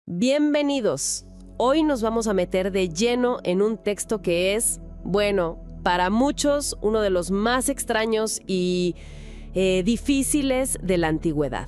Bienvenidos. Hoy nos vamos a meter de lleno en un texto que es, bueno, para muchos uno de los más extraños y difíciles de la antigüedad,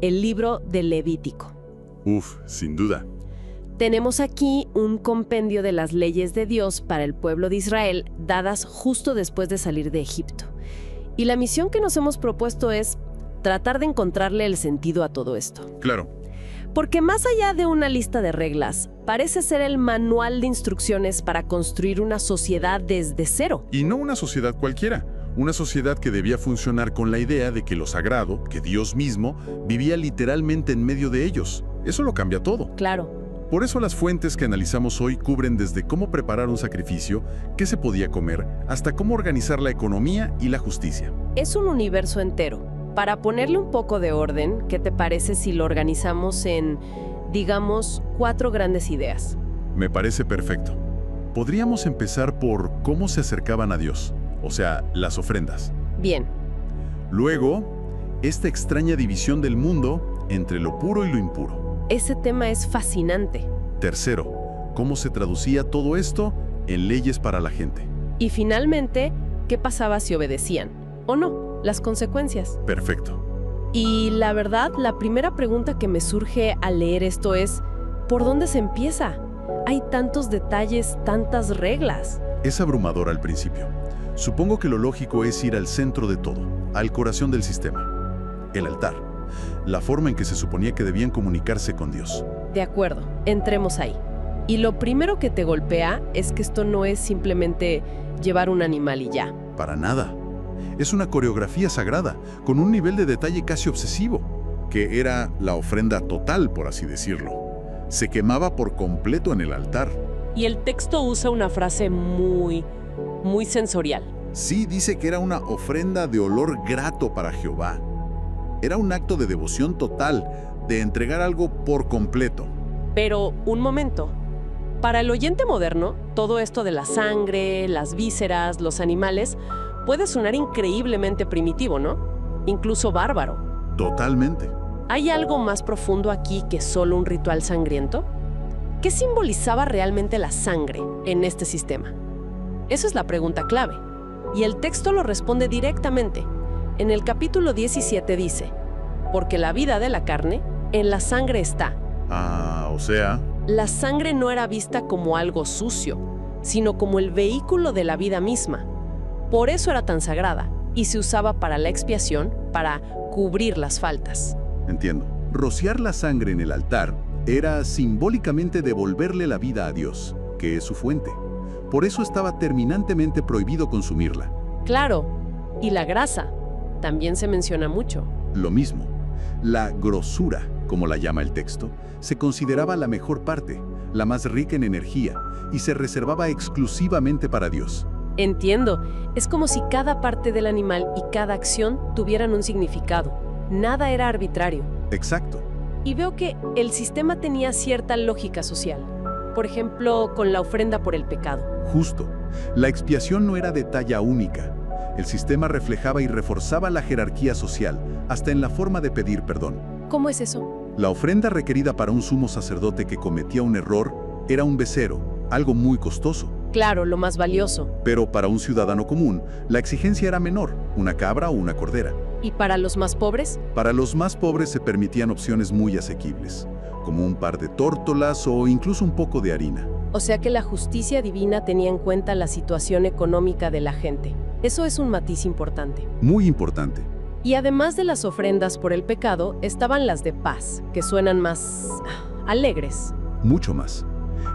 el libro del Levítico. Sin duda. Tenemos aquí un compendio de las leyes de Dios para el pueblo de Israel, dadas justo después de salir de Egipto. Y la misión que nos hemos propuesto es tratar de encontrarle el sentido a todo esto. Claro. Porque más allá de una lista de reglas, parece ser el manual de instrucciones para construir una sociedad desde cero. Y no una sociedad cualquiera. Una sociedad que debía funcionar con la idea de que lo sagrado, que Dios mismo, vivía literalmente en medio de ellos. Eso lo cambia todo. Claro. Por eso las fuentes que analizamos hoy cubren desde cómo preparar un sacrificio, qué se podía comer, hasta cómo organizar la economía y la justicia. Es un universo entero. Para ponerle un poco de orden, ¿qué te parece si lo organizamos en, digamos, 4 grandes ideas? Me parece perfecto. Podríamos empezar por cómo se acercaban a Dios, o sea, las ofrendas. Bien. Luego, esta extraña división del mundo entre lo puro y lo impuro. Ese tema es fascinante. Tercero, cómo se traducía todo esto en leyes para la gente. Y finalmente, ¿qué pasaba si obedecían? ¿O no? Las consecuencias. Perfecto. Y la verdad, la primera pregunta que me surge al leer esto es, ¿por dónde se empieza? Hay tantos detalles, tantas reglas. Es abrumador al principio. Supongo que lo lógico es ir al centro de todo, al corazón del sistema. El altar. La forma en que se suponía que debían comunicarse con Dios. De acuerdo, entremos ahí. Y lo primero que te golpea es que esto no es simplemente llevar un animal y ya. Para nada. Es una coreografía sagrada, con un nivel de detalle casi obsesivo, que era la ofrenda total, por así decirlo. Se quemaba por completo en el altar. Y el texto usa una frase muy sensorial. Sí, dice que era una ofrenda de olor grato para Jehová. Era un acto de devoción total, de entregar algo por completo. Pero, un momento. Para el oyente moderno, todo esto de la sangre, las vísceras, los animales, puede sonar increíblemente primitivo, ¿no? Incluso bárbaro. Totalmente. ¿Hay algo más profundo aquí que solo un ritual sangriento? ¿Qué simbolizaba realmente la sangre en este sistema? Esa es la pregunta clave. Y el texto lo responde directamente. En el capítulo 17 dice, porque la vida de la carne en la sangre está. O sea... La sangre no era vista como algo sucio, sino como el vehículo de la vida misma. Por eso era tan sagrada y se usaba para la expiación, para cubrir las faltas. Entiendo. Rociar la sangre en el altar era simbólicamente devolverle la vida a Dios, que es su fuente. Por eso estaba terminantemente prohibido consumirla. Claro, y la grasa también se menciona mucho. Lo mismo. La grosura, como la llama el texto, se consideraba la mejor parte, la más rica en energía, y se reservaba exclusivamente para Dios. Entiendo. Es como si cada parte del animal y cada acción tuvieran un significado. Nada era arbitrario. Exacto. Y veo que el sistema tenía cierta lógica social. Por ejemplo, con la ofrenda por el pecado. Justo. La expiación no era de talla única. El sistema reflejaba y reforzaba la jerarquía social, hasta en la forma de pedir perdón. ¿Cómo es eso? La ofrenda requerida para un sumo sacerdote que cometía un error era un becerro, algo muy costoso. Claro, lo más valioso. Pero para un ciudadano común, la exigencia era menor, una cabra o una cordera. ¿Y para los más pobres? Para los más pobres se permitían opciones muy asequibles, como un par de tórtolas o incluso un poco de harina. O sea que la justicia divina tenía en cuenta la situación económica de la gente. Eso es un matiz importante. Muy importante. Y además de las ofrendas por el pecado, estaban las de paz, que suenan más alegres. Mucho más.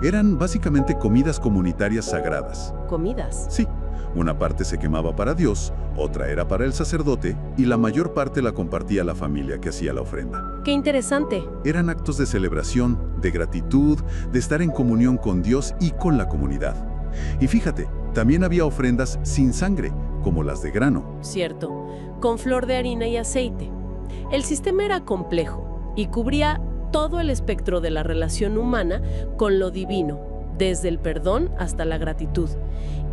Eran básicamente comidas comunitarias sagradas. ¿Comidas? Sí. Una parte se quemaba para Dios, otra era para el sacerdote y la mayor parte la compartía la familia que hacía la ofrenda. ¡Qué interesante! Eran actos de celebración, de gratitud, de estar en comunión con Dios y con la comunidad. Y fíjate, también había ofrendas sin sangre, como las de grano. Cierto, con flor de harina y aceite. El sistema era complejo y cubría todo el espectro de la relación humana con lo divino, desde el perdón hasta la gratitud.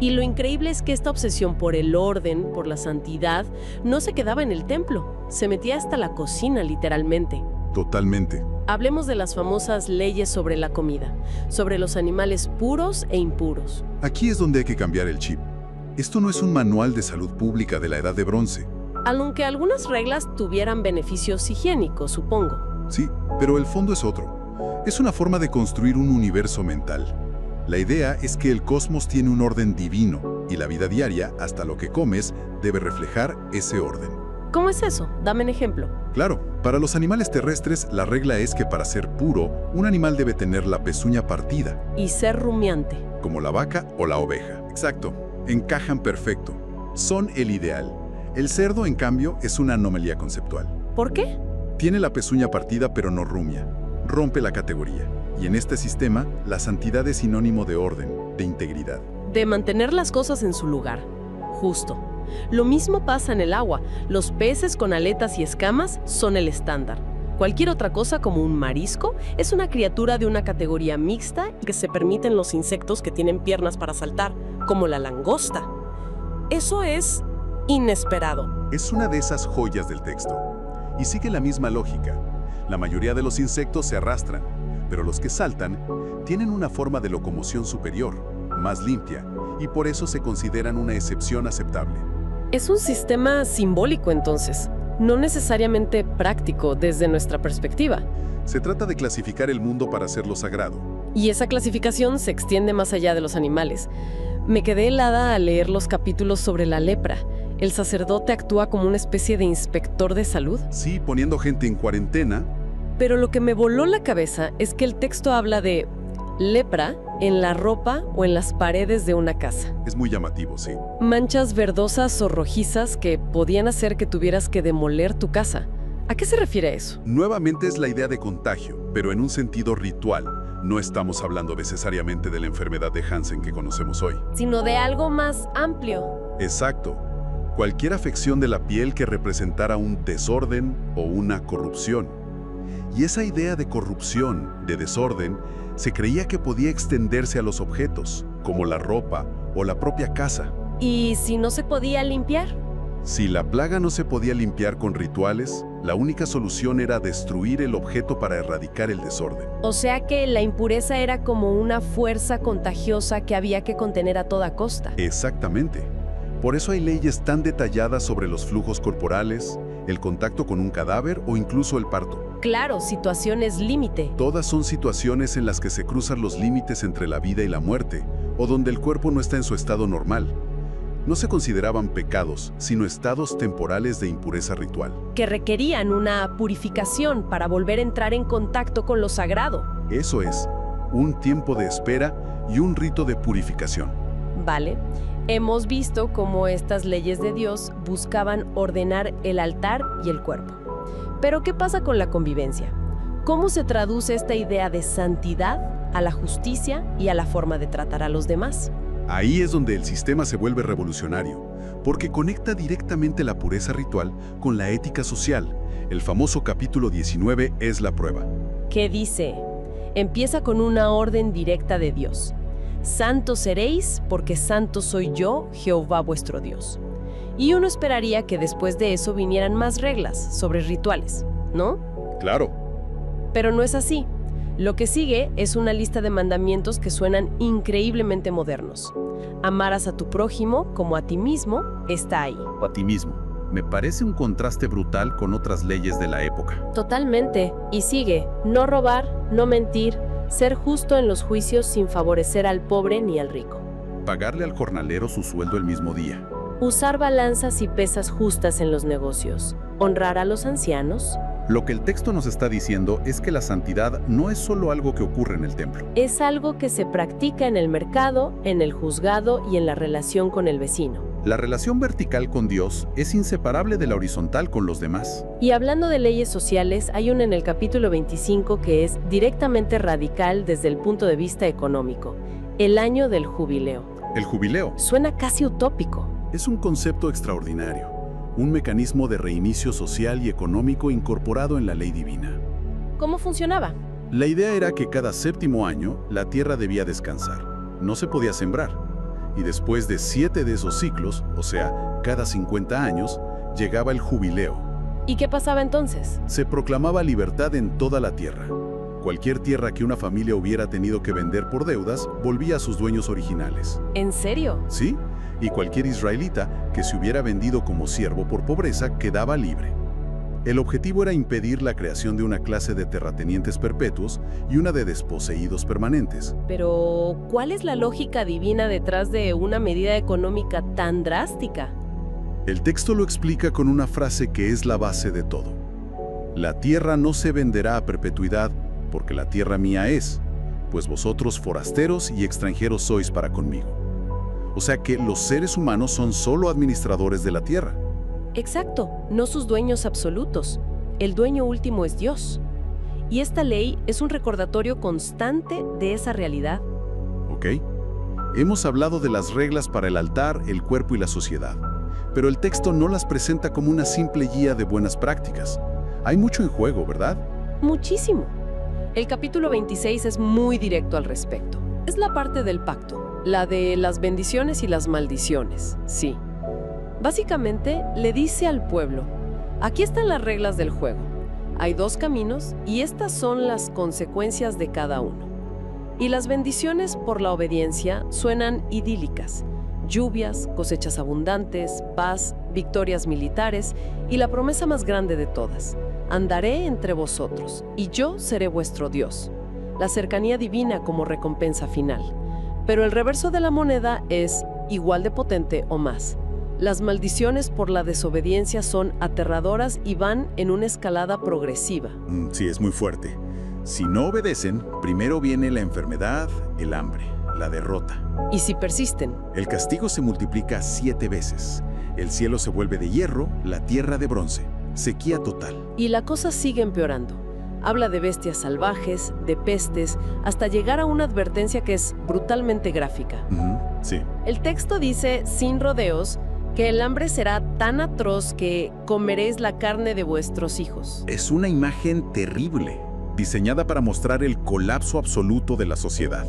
Y lo increíble es que esta obsesión por el orden, por la santidad, no se quedaba en el templo, se metía hasta la cocina literalmente. Totalmente. Hablemos de las famosas leyes sobre la comida, sobre los animales puros e impuros. Aquí es donde hay que cambiar el chip. Esto no es un manual de salud pública de la Edad de Bronce. Aunque algunas reglas tuvieran beneficios higiénicos, supongo. Sí, pero el fondo es otro. Es una forma de construir un universo mental. La idea es que el cosmos tiene un orden divino y la vida diaria, hasta lo que comes, debe reflejar ese orden. ¿Cómo es eso? Dame un ejemplo. Claro, para los animales terrestres, la regla es que para ser puro, un animal debe tener la pezuña partida, Y ser rumiante. como la vaca o la oveja. Exacto, encajan perfecto. Son el ideal. El cerdo, en cambio, es una anomalía conceptual. ¿Por qué? Tiene la pezuña partida pero no rumia. Rompe la categoría. Y en este sistema, la santidad es sinónimo de orden, de integridad. De mantener las cosas en su lugar. Justo. Lo mismo pasa en el agua. Los peces con aletas y escamas son el estándar. Cualquier otra cosa, como un marisco, es una criatura de una categoría mixta y que se permiten los insectos que tienen piernas para saltar, como la langosta. Eso es inesperado. Es una de esas joyas del texto. Y sigue la misma lógica. La mayoría de los insectos se arrastran, pero los que saltan tienen una forma de locomoción superior, más limpia, y por eso se consideran una excepción aceptable. Es un sistema simbólico, entonces, no necesariamente práctico desde nuestra perspectiva. Se trata de clasificar el mundo para hacerlo sagrado. Y esa clasificación se extiende más allá de los animales. Me quedé helada al leer los capítulos sobre la lepra. ¿El sacerdote actúa como una especie de inspector de salud? Sí, poniendo gente en cuarentena. Pero lo que me voló la cabeza es que el texto habla de lepra en la ropa o en las paredes de una casa. Es muy llamativo, sí. Manchas verdosas o rojizas que podían hacer que tuvieras que demoler tu casa. ¿A qué se refiere eso? Nuevamente es la idea de contagio, pero en un sentido ritual. No estamos hablando necesariamente de la enfermedad de Hansen que conocemos hoy. Sino de algo más amplio. Exacto. Cualquier afección de la piel que representara un desorden o una corrupción. Y esa idea de corrupción, de desorden, se creía que podía extenderse a los objetos, como la ropa o la propia casa. ¿Y si no se podía limpiar? Si la plaga no se podía limpiar con rituales, la única solución era destruir el objeto para erradicar el desorden. O sea que la impureza era como una fuerza contagiosa que había que contener a toda costa. Exactamente. Por eso hay leyes tan detalladas sobre los flujos corporales, el contacto con un cadáver o incluso el parto. Claro, situaciones límite. Todas son situaciones en las que se cruzan los límites entre la vida y la muerte, o donde el cuerpo no está en su estado normal. No se consideraban pecados, sino estados temporales de impureza ritual. Que requerían una purificación para volver a entrar en contacto con lo sagrado. Eso es, un tiempo de espera y un rito de purificación. Vale. Hemos visto cómo estas leyes de Dios buscaban ordenar el altar y el cuerpo. Pero ¿qué pasa con la convivencia? ¿Cómo se traduce esta idea de santidad a la justicia y a la forma de tratar a los demás? Ahí es donde el sistema se vuelve revolucionario, porque conecta directamente la pureza ritual con la ética social. El famoso capítulo 19 es la prueba. ¿Qué dice? Empieza con una orden directa de Dios. Santos seréis, porque santo soy yo, Jehová vuestro Dios. Y uno esperaría que después de eso vinieran más reglas sobre rituales, ¿no? Claro. Pero no es así. Lo que sigue es una lista de mandamientos que suenan increíblemente modernos. Amarás a tu prójimo como a ti mismo está ahí. O a ti mismo. Me parece un contraste brutal con otras leyes de la época. Totalmente. Y sigue, no robar, no mentir, ser justo en los juicios sin favorecer al pobre ni al rico. Pagarle al jornalero su sueldo el mismo día. Usar balanzas y pesas justas en los negocios. Honrar a los ancianos. Lo que el texto nos está diciendo es que la santidad no es solo algo que ocurre en el templo. Es algo que se practica en el mercado, en el juzgado y en la relación con el vecino. La relación vertical con Dios es inseparable de la horizontal con los demás. Y hablando de leyes sociales, hay una en el capítulo 25 que es directamente radical desde el punto de vista económico. El año del jubileo. El jubileo Suena casi utópico. Es un concepto extraordinario, un mecanismo de reinicio social y económico incorporado en la ley divina. ¿Cómo funcionaba? La idea era que cada séptimo año la tierra debía descansar, no se podía sembrar, y después de 7 de esos ciclos, o sea, cada 50 años, llegaba el jubileo. ¿Y qué pasaba entonces? Se proclamaba libertad en toda la tierra. Cualquier tierra que una familia hubiera tenido que vender por deudas volvía a sus dueños originales. ¿En serio? ¿Sí? Y cualquier israelita que se hubiera vendido como siervo por pobreza quedaba libre. El objetivo era impedir la creación de una clase de terratenientes perpetuos y una de desposeídos permanentes. Pero, ¿cuál es la lógica divina detrás de una medida económica tan drástica? El texto lo explica con una frase que es la base de todo. La tierra no se venderá a perpetuidad, porque la tierra mía es, pues vosotros forasteros y extranjeros sois para conmigo. O sea que los seres humanos son solo administradores de la tierra. Exacto, no sus dueños absolutos. El dueño último es Dios. Y esta ley es un recordatorio constante de esa realidad. ¿Ok? Hemos hablado de las reglas para el altar, el cuerpo y la sociedad, pero el texto no las presenta como una simple guía de buenas prácticas. Hay mucho en juego, ¿verdad? Muchísimo. El capítulo 26 es muy directo al respecto. Es la parte del pacto, la de las bendiciones y las maldiciones, sí. Básicamente, le dice al pueblo, aquí están las reglas del juego. Hay dos caminos y estas son las consecuencias de cada uno. Y las bendiciones por la obediencia suenan idílicas. Lluvias, cosechas abundantes, paz, victorias militares y la promesa más grande de todas. Andaré entre vosotros y yo seré vuestro Dios. La cercanía divina como recompensa final. Pero el reverso de la moneda es igual de potente o más. Las maldiciones por la desobediencia son aterradoras y van en una escalada progresiva. Sí, es muy fuerte. Si no obedecen, primero viene la enfermedad, el hambre, la derrota. Y si persisten, El castigo se multiplica 7 veces. El cielo se vuelve de hierro, la tierra de bronce. Sequía total. y la cosa sigue empeorando. Habla de bestias salvajes, de pestes, hasta llegar a una advertencia que es brutalmente gráfica. Sí. El texto dice, sin rodeos, que el hambre será tan atroz que comeréis la carne de vuestros hijos. Es una imagen terrible, diseñada para mostrar el colapso absoluto de la sociedad.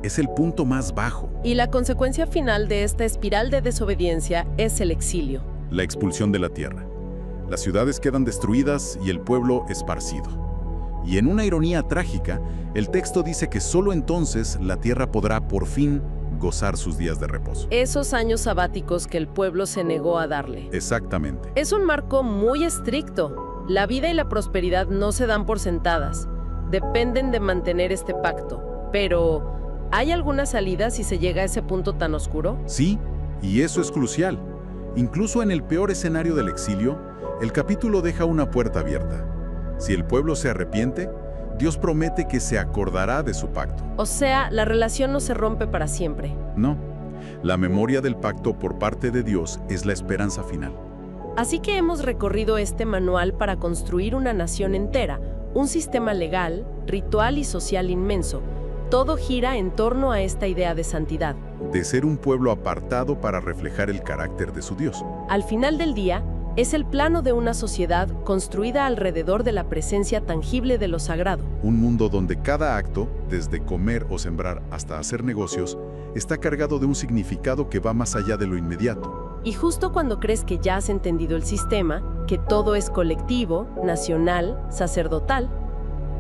Es el punto más bajo. Y la consecuencia final de esta espiral de desobediencia es el exilio. La expulsión de la tierra. Las ciudades quedan destruidas y el pueblo esparcido. Y en una ironía trágica, el texto dice que solo entonces la tierra podrá por fin gozar sus días de reposo. Esos años sabáticos que el pueblo se negó a darle. Exactamente. Es un marco muy estricto. La vida y la prosperidad no se dan por sentadas. Dependen de mantener este pacto. Pero, ¿hay alguna salida si se llega a ese punto tan oscuro? Sí, y eso es crucial. Incluso en el peor escenario del exilio, el capítulo deja una puerta abierta. Si el pueblo se arrepiente, Dios promete que se acordará de su pacto. O sea, la relación no se rompe para siempre. No, la memoria del pacto por parte de Dios es la esperanza final. Así que hemos recorrido este manual para construir una nación entera, un sistema legal, ritual y social inmenso. Todo gira en torno a esta idea de santidad. De ser un pueblo apartado para reflejar el carácter de su Dios. Al final del día, es el plano de una sociedad construida alrededor de la presencia tangible de lo sagrado. Un mundo donde cada acto, desde comer o sembrar hasta hacer negocios, está cargado de un significado que va más allá de lo inmediato. Y justo cuando crees que ya has entendido el sistema, que todo es colectivo, nacional, sacerdotal,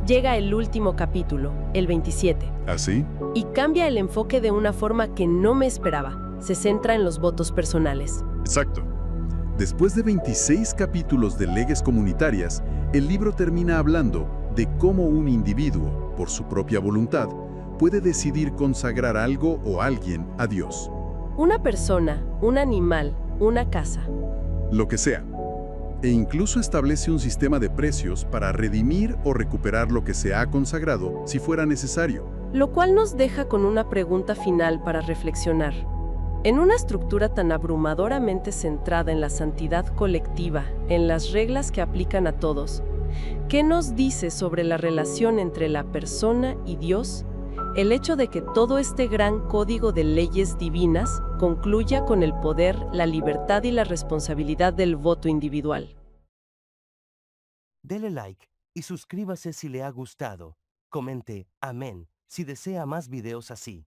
llega el último capítulo, el 27. ¿Así? Y cambia el enfoque de una forma que no me esperaba. Se centra en los votos personales. Exacto. Después de 26 capítulos de leyes comunitarias, el libro termina hablando de cómo un individuo, por su propia voluntad, puede decidir consagrar algo o alguien a Dios. Una persona, un animal, una casa. Lo que sea. E incluso establece un sistema de precios para redimir o recuperar lo que se ha consagrado si fuera necesario. Lo cual nos deja con una pregunta final para reflexionar. En una estructura tan abrumadoramente centrada en la santidad colectiva, en las reglas que aplican a todos, ¿qué nos dice sobre la relación entre la persona y Dios? El hecho de que todo este gran código de leyes divinas concluya con el poder, la libertad y la responsabilidad del voto individual. Dele like y suscríbase si le ha gustado. Comente amén si desea más videos así.